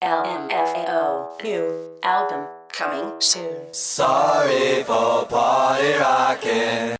LMFAO new album coming soon. Sorry for party rocking.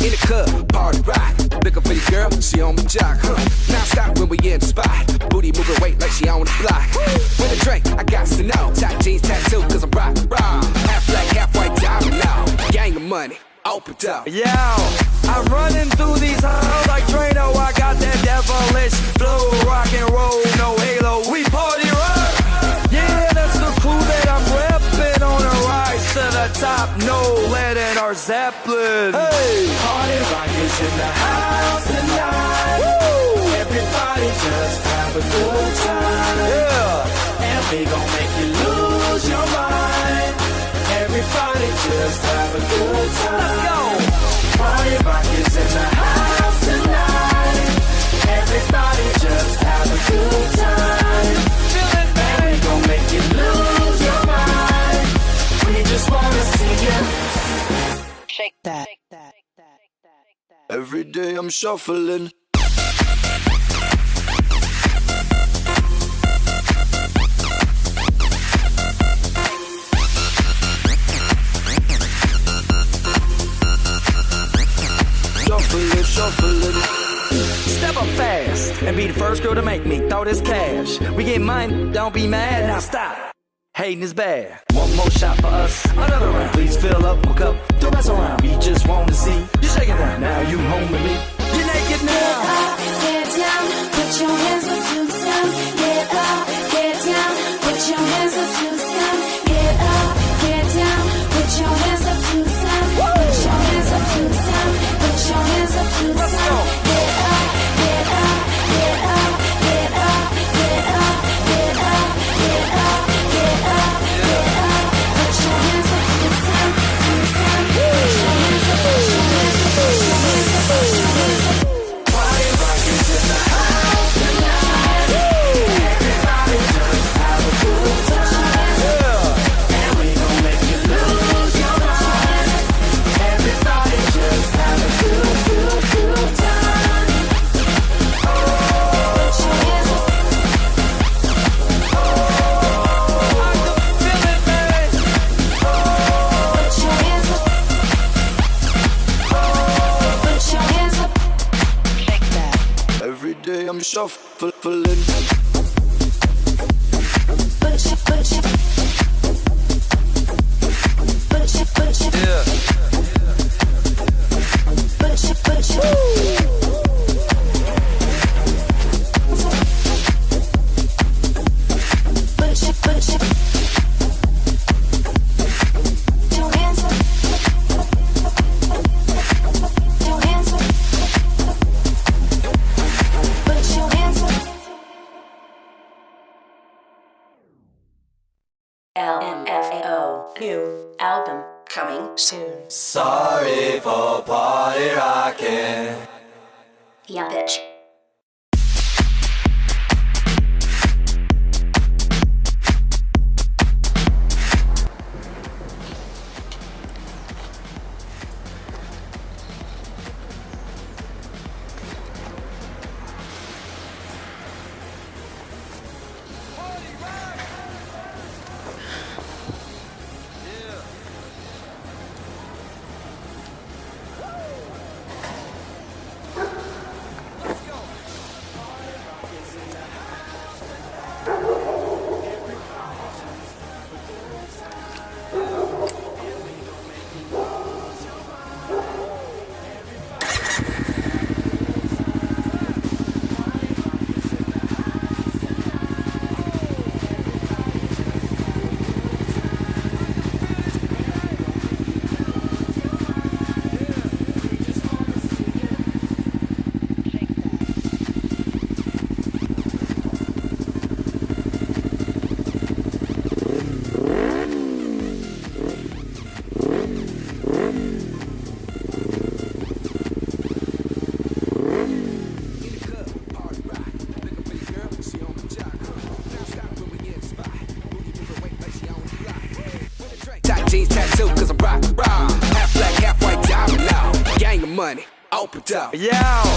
In the club, party rock. Looking for your girl, she on my jock. Now stop when we in the spot. Booty moving weight like she on the block. With a drink, I got to know. Tight jeans tattoo, cause I'm rock, raw. Half black, half white diamond now. Gang of money, open up. Yo, I'm running through these halls like Drano. I got that devilish flow, rock and roll, no halo. We party rock. Yeah, that's the clue that I'm repping on a rise to the top. No lead in our Zeppelin. Hey, Party rock is in the house tonight. woo, Everybody just have a good time. yeah. And we gon' make you lose your mind. Everybody just have a good time. Let's go. Party rock is in the house tonight. Everybody just have a good time. Feeling And we bad. gon' make you lose your mind. We just wanna see you. Shake that. Every day I'm shuffling. Shuffling. Step up fast and be the first girl to make me throw this cash. We get money, don't be mad, now stop. Hating is bad. One more shot for us, another round. Please fill up my cup, don't mess around. We just want to see you shaking that. Now you home with me. You're naked now. Get down, put your hands up to the sun. Get up, get down, put your hands up to the sun. Get up, get down, put your hands up to the sun. Put your hands up to the sun. Put your hands up to the Let's sun. go. Get up, get up, get up, get up, get up, get up, get up, get up, get up. Put your hands up to the sun, to the sun. Put your hands up, put your hands up, put your hands up, put your hands up. Party rock is in the house tonight. Everybody just have a good time. And we gon' make you lose your mind. Everybody just have a good time. Put your hands up. Feeling bad. Put your hands up. Put your hands up. Shake that. Every day I'm shuffling. Put your, put your. Put your, put your. Yeah. Put your, put your. Put your, put your. Put your hands up. Put your hands up. Put your hands up. LMFAO new album coming soon. Sorry for party rocking. Yeah, bitch. jeans tattoo, cause I'm rock. Half black, half white diamond now. Gang of money, open up. Yo.